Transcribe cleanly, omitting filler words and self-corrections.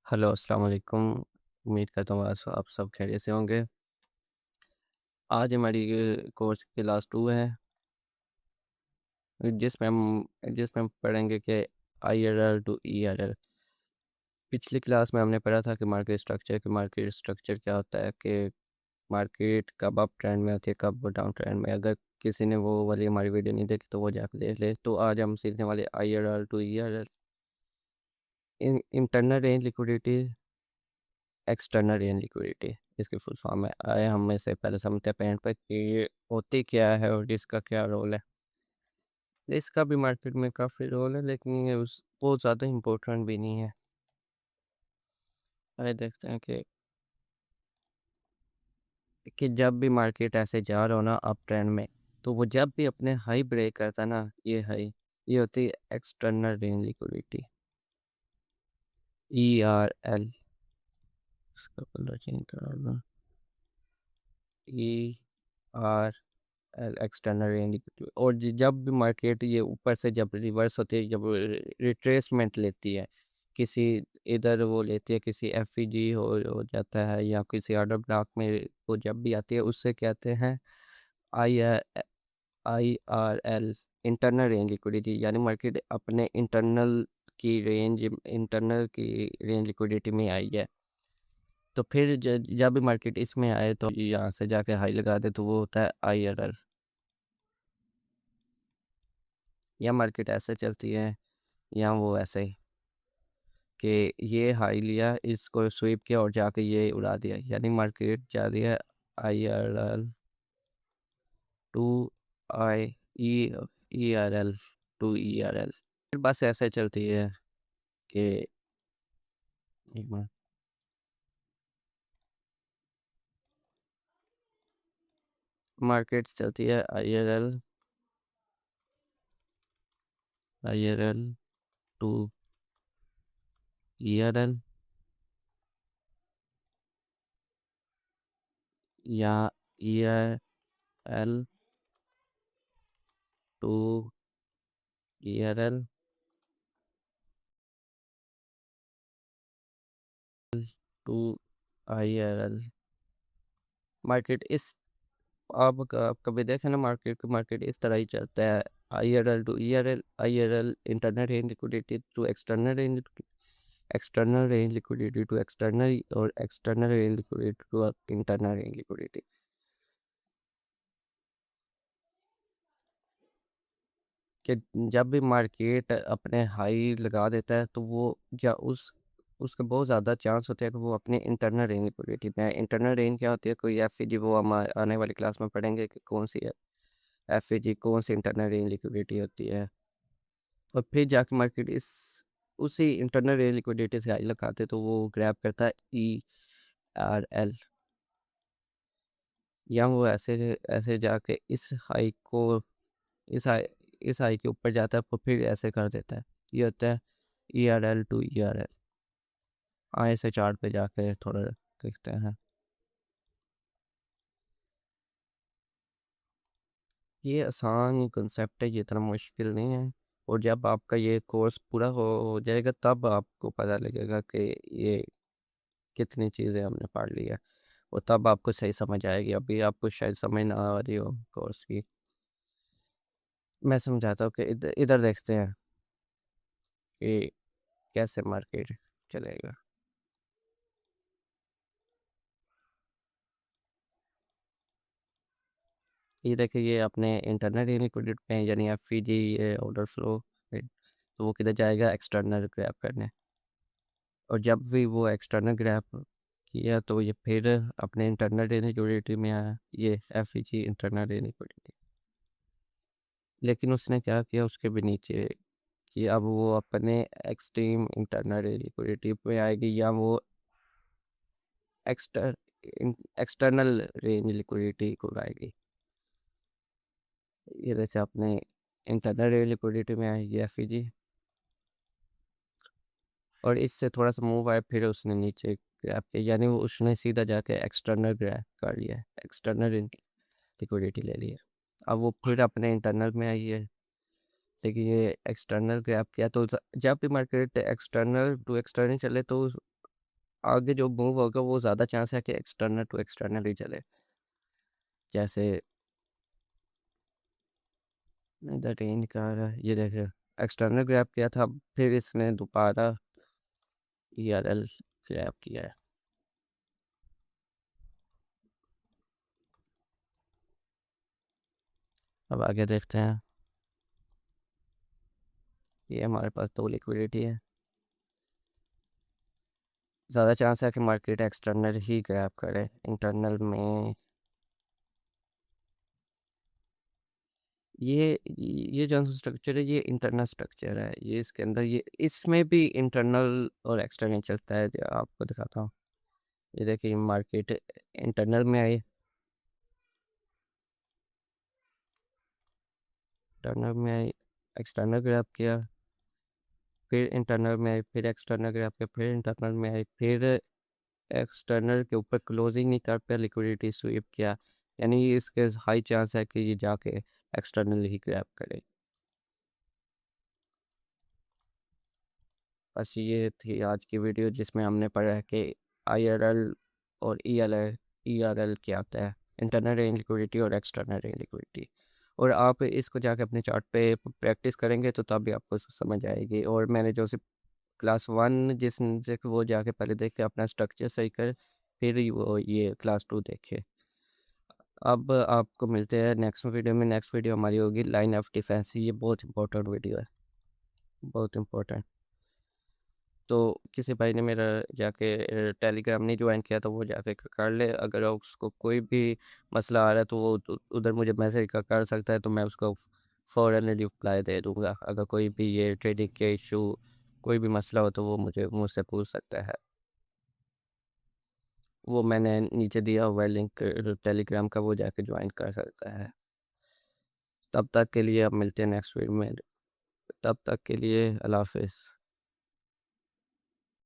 Hello, अस्सलाम वालेकुम। उम्मीद करता हूँ आज आप सब खैरियत से होंगे। आज हमारी कोर्स की क्लास 2 है, जिसमें हम पढ़ेंगे कि आईआरएल टू ईआरएल। पिछली क्लास में हमने पढ़ा था कि मार्केट स्ट्रक्चर क्या होता है, कि मार्केट कब अप ट्रेंड में होती है, कब डाउन ट्रेंड में। अगर किसी ने वो वाली हमारी वीडियो नहीं देखी तो वो जाकर देख ले। तो आज हम सीखने वाले IRL to ERL. Internal range liquidity, external range liquidity, इसकी फुल फॉर्म है। आए हम में से पहले समझते हैं पॉइंट पर कि ये होती क्या है और इसका क्या रोल है। इसका भी मार्केट में काफ़ी रोल है, लेकिन ये उस बहुत ज़्यादा इम्पोर्टेंट भी नहीं है। आए देखते हैं कि जब भी मार्केट ऐसे जा रहा हो ना अप ट्रेंड में, तो वो जब भी अपने हाई ब्रेक करता है ना, ये होती है एक्सटर्नल रेंज लिक्विडिटी, ERL। इसका कलर चेंज करा दो, ERL, एक्सटर्नल रेंज लिक्विडिटी। और जब भी मार्केट ये ऊपर से जब रिवर्स होती है, जब रिट्रेसमेंट लेती है, किसी इधर वो लेती है, किसी FEG हो जाता है या किसी ऑर्डर ब्लॉक में वो जब भी आती है, उससे कहते हैं आई IRL, इंटरनल रेंज लिक्विडिटी। यानी मार्केट अपने इंटरनल की रेंज लिक्विडिटी में आई है। तो फिर जब भी मार्केट इसमें आए तो यहाँ से जाके हाई लगा दे, तो वो होता है IRL। या मार्केट ऐसे चलती है, या वो ऐसे ही कि ये हाई लिया, इसको स्वीप किया और जाके ये उड़ा दिया। यानी मार्केट जा रही है IRL to I E ERL to ERL। फिर बस ऐसे चलती है कि एक मिनट, मार्केट चलती है IRL टू ERL, या ERL to ERL to IRL। Market इस आप कभी देखें ना, मार्केट इस तरह ही चलता है। IRL to ERL, IRL internal range liquidity to external range liquidity to external, और external range liquidity to internal range liquidity. कि जब भी मार्केट अपने हाई लगा देता है, तो वो उसके बहुत ज़्यादा चांस होते हैं कि वो अपने इंटरनल रेंज लिक्विडिटी में है। इंटरनल रेंज क्या होती है, कोई FEG, वो हम आने वाली क्लास में पढ़ेंगे कि कौन सी है FEG, कौन सी इंटरनल रेंज लिक्विडिटी होती है। और फिर जाके मार्केट इस उसी इंटरनल रेंज लिक्विडिटी से हाई लगाते, तो वो ग्रैब करता है ERL। या वो ऐसे ऐसे जाके इस हाई इस हाई के ऊपर जाता है, तो फिर ऐसे कर देता है। ये होता है ERL टू ERL। आए से चार्ट पे जाके थोड़ा देखते हैं। ये आसान कंसेप्ट है, ये इतना मुश्किल नहीं है। और जब आपका ये कोर्स पूरा हो जाएगा, तब आपको पता लगेगा कि ये कितनी चीज़ें हमने पढ़ ली है, और तब आपको सही समझ आएगी। अभी आपको शायद समझ ना आ रही हो कोर्स की। मैं समझाता हूँ कि इधर इधर देखते हैं कि कैसे मार्केट चलेगा। ये देखिए, ये अपने इंटरनल लिक्विडिटी पे है, यानी FEG, ये ऑर्डर फ्लो, तो वो किधर जाएगा, एक्सटर्नल ग्रैब करने। और जब भी वो एक्सटर्नल ग्रैब किया, तो ये फिर अपने इंटरनल लिक्विडिटी में आया, ये FEG इंटरनल लिक्विडिटी। लेकिन उसने क्या किया उसके भी नीचे, कि अब वो अपने एक्सट्रीम इंटरनल लिक्विडिटी पे आएगी, या वो एक्सटर एक्सटर्नल रेंज लिक्विडिटी को आएगी। ये देखिए, अपने इंटरनल लिक्विडिटी में आएगी FEG, और इससे थोड़ा सा मूव आया, फिर उसने नीचे ग्रैब किया, यानी वो उसने सीधा जाके एक्सटर्नल ग्रैब कर लिया, एक्सटर्नल लिक्विडिटी ले लिया। अब वो फिर अपने इंटरनल में आई है, लेकिन ये एक्सटर्नल ग्रैब किया। तो जब भी मार्केट एक्सटर्नल टू एक्सटर्नल चले, तो आगे जो मूव होगा वो ज़्यादा चांस है कि एक्सटर्नल टू एक्सटर्नल ही चले। जैसे द रेंज का रहा है, ये देखिए एक्सटर्नल ग्रैब किया था, फिर इसने दोबारा ERL ग्रैब किया है। अब आगे देखते हैं। ये हमारे पास दो लिक्विडिटी है, ज़्यादा चांस है कि मार्केट एक्सटर्नल ही ग्रैब करे। इंटरनल में ये जो स्ट्रक्चर है ये इंटरनल स्ट्रक्चर है, ये इसके अंदर ये इसमें भी इंटरनल और एक्सटर्नल चलता है। जो आपको दिखाता हूँ, ये देखिए मार्केट इंटरनल में आई, इंटरनल में आई, एक्सटर्नल ग्रैब किया, फिर इंटरनल में आई, फिर एक्सटर्नल ग्रैब किया, फिर इंटरनल में आई, फिर एक्सटर्नल के ऊपर क्लोजिंग नहीं कर पाया, लिक्विडिटी स्वीप किया। यानी इसके हाई चांस है कि ये जाके एक्सटर्नल ही ग्रैब करे। बस ये थी आज की वीडियो जिसमें हमने पढ़ा है कि IRL और ERL क्या होता है, इंटरनल रेंज लिक्विडिटी और एक्सटर्नल रेंज लिक्विडिटी। और आप इसको जाके अपने चार्ट पे प्रैक्टिस करेंगे तो तभी आपको समझ आएगी। और मैंने जो क्लास 1 जिसने वो जाके पहले देख के अपना स्ट्रक्चर सही कर, फिर ही वो ये क्लास 2 देखे। अब आपको मिलते हैं नेक्स्ट वीडियो में। नेक्स्ट वीडियो हमारी होगी लाइन ऑफ डिफेंस। ये बहुत इंपॉर्टेंट वीडियो है, बहुत इंपॉर्टेंट। तो किसी भाई ने मेरा जाके टेलीग्राम नहीं ज्वाइन किया तो वो जाके कर ले। अगर उसको कोई भी मसला आ रहा है तो वो उधर मुझे मैसेज कर सकता है, तो मैं उसको फ़ौरन रिप्लाई दे दूंगा। अगर कोई भी ये ट्रेडिंग के इशू कोई भी मसला हो तो वो मुझसे पूछ सकता है। वो मैंने नीचे दिया हुआ है लिंक टेलीग्राम का, वो जाके ज्वाइन कर सकता है। तब तक के लिए अब मिलते हैं नेक्स्ट वीडियो में। तब तक के लिए अल्लाह हाफिज़।